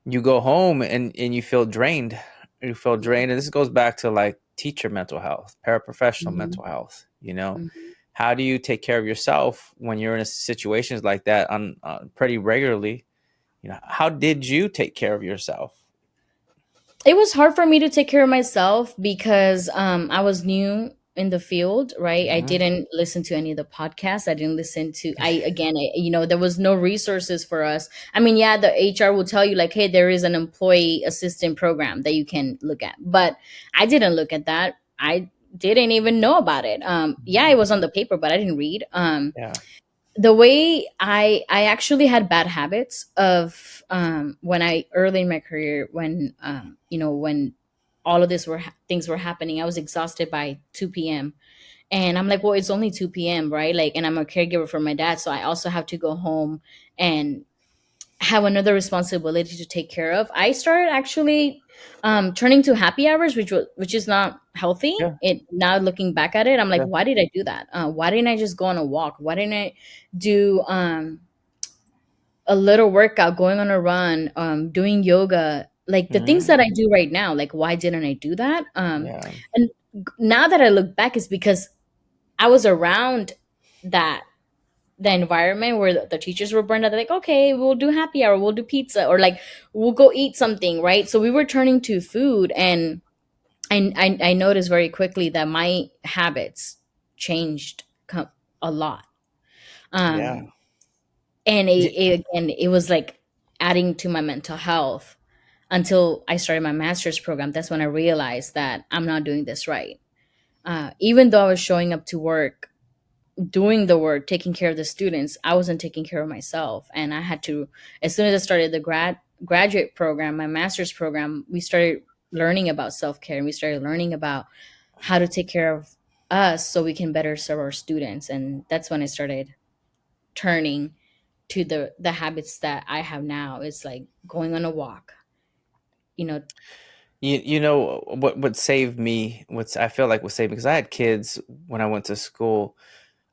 you go home and you feel drained. You feel drained, and this goes back to like teacher mental health, paraprofessional Mhm, mental health. You know, mhm. how do you take care of yourself when you're in situations like that on pretty regularly? You know, how did you take care of yourself? It was hard for me to take care of myself because I was new in the field, right? I Hmm. didn't listen to any of the podcasts. I didn't listen to there was no resources for us. I mean, yeah, the HR will tell you like, hey, there is an employee assistant program that you can look at. But I didn't look at that. I didn't even know about it. Yeah, it was on the paper, but I didn't read. Yeah, The way I actually had bad habits of when I early in my career, when when all of things were happening, I was exhausted by 2 p.m. And I'm like, well, it's only 2 p.m., right? Like, and I'm a caregiver for my dad, so I also have to go home and have another responsibility to take care of. I started actually turning to happy hours, which is not healthy. yeah. It now looking back at it, I'm like, Yeah. why did I do that? Why didn't I just go on a walk? Why didn't I do a little workout, going on a run, doing yoga, like the things Hmm. that I do right now? Like, why didn't I do that? Yeah. And now that I look back, it's because I was around that the environment where the teachers were burned out. They're like, okay, we'll do happy hour, we'll do pizza, or like we'll go eat something, right? So we were turning to food, and I noticed very quickly that my habits changed a lot. Yeah. um and again, it was like adding to my mental health until I started my master's program. That's when I realized that I'm not doing this right. Even though I was showing up to work, doing the work, taking care of the students, I wasn't taking care of myself. And I had to, as soon as I started the graduate program, my master's program, we started learning about self-care, and we started learning about how to take care of us so we can better serve our students. And that's when I started turning to the habits that I have now. It's like going on a walk, you know. You know what saved me? What's I feel like what saved me because I had kids when I went to school.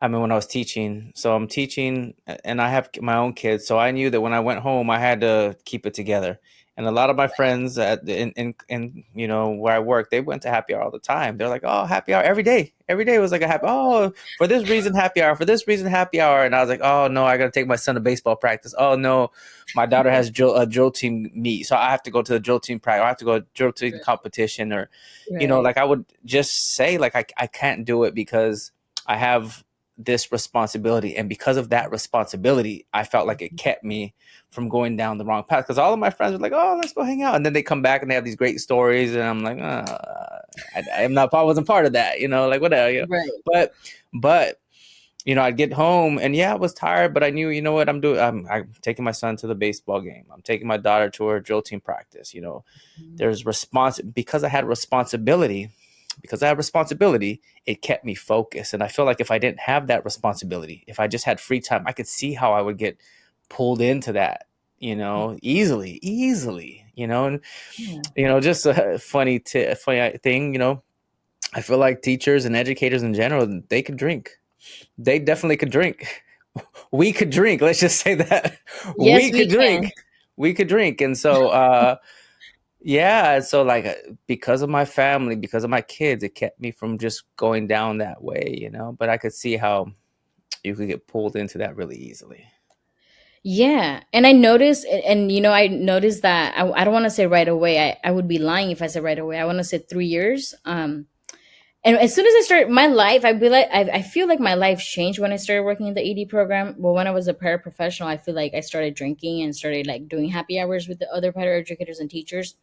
I mean, when I was teaching. So I'm teaching, and I have my own kids. So I knew that when I went home, I had to keep it together. And a lot of my friends in you know where I work, they went to happy hour all the time. They're like, "Oh, happy hour every day. Every day was like a happy. Oh, for this reason, happy hour. For this reason, happy hour." And I was like, "Oh no, I got to take my son to baseball practice. Oh no, my daughter has a drill team meet, so I have to go to the drill team practice. I have to go to drill team competition, or you know, Right. like I would just say like I can't do it because I have this responsibility. And because of that responsibility, I felt like it kept me from going down the wrong path. Because all of my friends were like, "Oh, let's go hang out," and then they come back and they have these great stories, and I'm like, I'm not, I wasn't part of that, you know, like whatever. You know? Right. But you know, I'd get home and yeah, I was tired, but I knew, you know what I'm doing. I'm taking my son to the baseball game. I'm taking my daughter to her drill team practice. You know, there's response because I had responsibility. Because I had responsibility, it kept me focused. And I feel like if I didn't have that responsibility, if I just had free time, I could see how I would get pulled into that, you know, easily, you know, and Yeah. you know, just a funny thing, you know, I feel like teachers and educators in general, they could drink. They definitely could drink. We could drink. Let's just say that we Yes, could we drink. can. We could drink. And so, yeah. So, like, because of my family, because of my kids, it kept me from just going down that way, you know. But I could see how you could get pulled into that really easily. Yeah, and I noticed, and I noticed that I don't want to say right away. I would be lying if I said right away. I want to say 3 years. And as soon as I started my life, I'd be like, I feel like my life changed when I started working in the ED program. But when I was a paraprofessional, I feel like I started drinking and started like doing happy hours with the other paraeducators and teachers.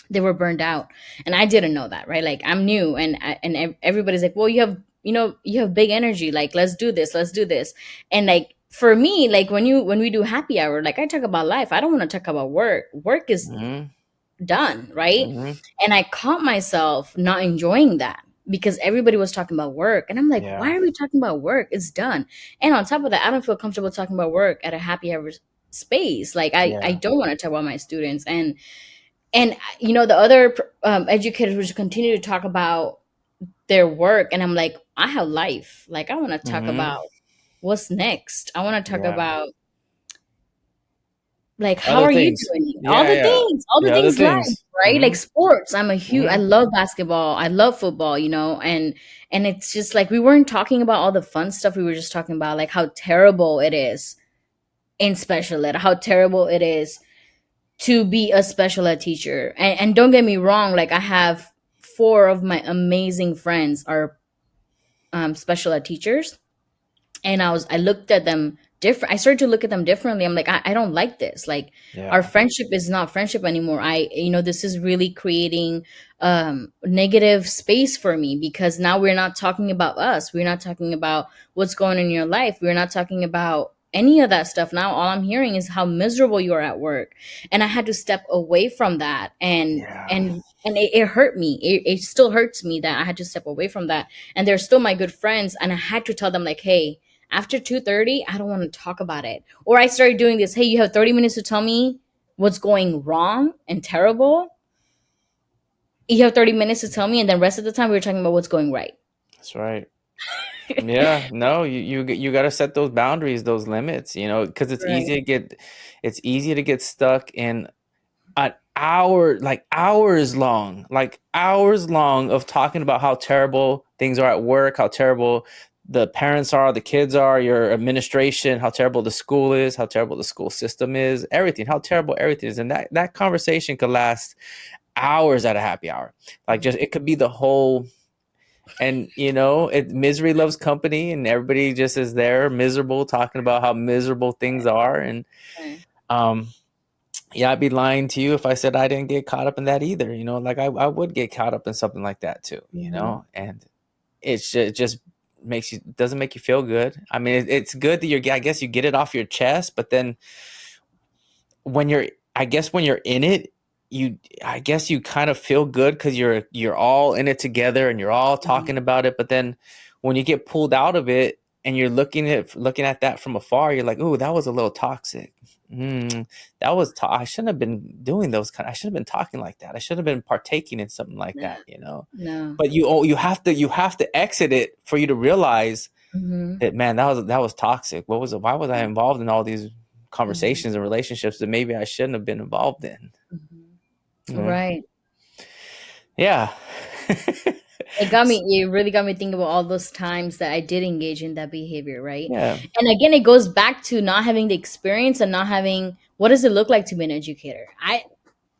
They were burned out, and I didn't know that, right? Like I'm new, and everybody's like, well, you have big energy. Like let's do this, and like for me, like when we do happy hour, like I talk about life. I don't want to talk about work. Work is Hmm. done, right? Hmm. And I caught myself not enjoying that because everybody was talking about work. And I'm like, Yeah. why are we talking about work? It's done. And on top of that, I don't feel comfortable talking about work at a happy hour space. Like I Yeah. don't want to talk about my students. And the other educators would continue to talk about their work. And I'm like, I have life. Like I want to talk Hmm. about what's next. I want to talk Yeah. about like how Other are you things. doing Yeah, yeah. all the Yeah, other things life, things. right? Like Mhm. sports, I'm a huge, I Mhm. love basketball, I love football, and it's just like we weren't talking about all the fun stuff, we were just talking about like how terrible it is in special ed, how terrible it is to be a special ed teacher. And don't get me wrong, like I have four of my amazing friends are special ed teachers, and I looked at them different. I started to look at them differently. I'm like, I don't like this. Like our Yeah. friendship is not friendship anymore. This is really creating negative space for me, because now we're not talking about us. We're not talking about what's going on in your life. We're not talking about any of that stuff. Now all I'm hearing is how miserable you are at work. And I had to step away from that, and Yeah. it hurt me. It still hurts me that I had to step away from that. And they're still my good friends, and I had to tell them like, hey, after 2:30, I don't want to talk about it. Or I started doing this, hey, you have 30 minutes to tell me what's going wrong and terrible. You have 30 minutes to tell me, and then rest of the time we were talking about what's going right. That's right. Yeah, no, you got to set those boundaries, those limits, because Right. it's easy to get stuck in an hour, like hours long of talking about how terrible things are at work, how terrible the parents are, the kids are, your administration, how terrible the school is, how terrible the school system is, everything, how terrible everything is. And that conversation could last hours at a happy hour. Like just it could be the whole and misery loves company and everybody just is there miserable talking about how miserable things are and Right. um yeah, I'd be lying to you if I said I didn't get caught up in that either. Like I would get caught up in something like that too, Hmm. and it just doesn't make you feel good. I mean, it's good that I guess you get it off your chest, but then when you're I guess when you're in it, I guess you kind of feel good because you're all in it together and you're all talking about it. But then when you get pulled out of it and you're looking at that from afar, you're like, "Ooh, that was a little toxic. That was I shouldn't have been doing I shouldn't have been talking like that. I should have been partaking in something like No. that. No. But you have to exit it for you to realize Hmm. that, man, that was toxic. What was it? Why was I involved in all these Hmm. conversations and relationships that maybe I shouldn't have been involved in? Hmm. You know? Right. Yeah. It really got me thinking about all those times that I did engage in that behavior, right? Yeah. And again, it goes back to not having the experience and not having, what does it look like to be an educator?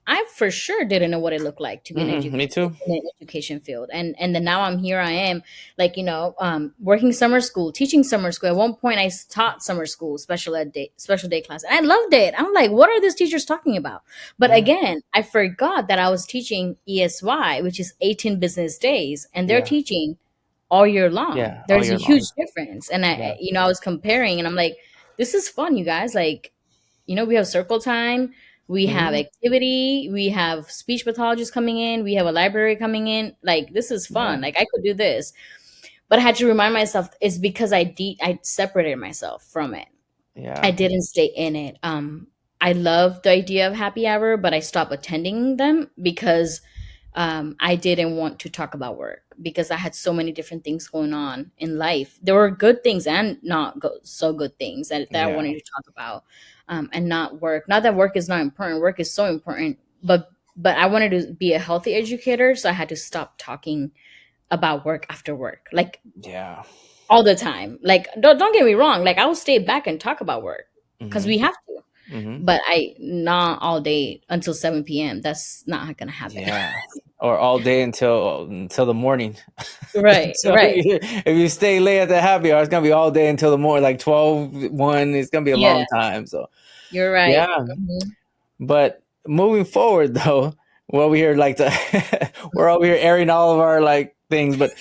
I for sure didn't know what it looked like to be an Me educator too. in the education field. And then now I'm here, I am like, working summer school, teaching summer school. At one point taught summer school, special day class. And I loved it. I'm like, what are these teachers talking about? But Yeah. again, I forgot that I was teaching ESY, which is 18 business days, and they're Yeah. teaching all year long. Yeah. All There's a year huge long. difference. And Yeah. I was comparing, and I'm like, this is fun, you guys. Like, we have circle time, we have Hmm. activity, we have speech pathologists coming in, we have a library coming in. Like, this is fun. Yeah. Like, I could do this. But I had to remind myself it's because I separated myself from it. I Yeah. didn't stay in it. I love the idea of happy hour, but I stopped attending them because I didn't want to talk about work, because I had so many different things going on in life. There were good things and not so good things that I Yeah. wanted to talk about, and not work. Not that work is not important. Work is so important, but I wanted to be a healthy educator, so I had to stop talking about work after work, like Yeah. all the time. Like, don't get me wrong. Like, I will stay back and talk about work because Hmm. we have to, Hmm. but I not all day until 7 p.m. That's not gonna happen. Yeah. Or all day until the morning. Right, So right. if you stay late at the happy hour, it's gonna be all day until the morning, like 12, 1. It's gonna be a Yeah, long time. So you're right. yeah. Mhm. But moving forward, though, we're over here we're over here airing all of our like things. But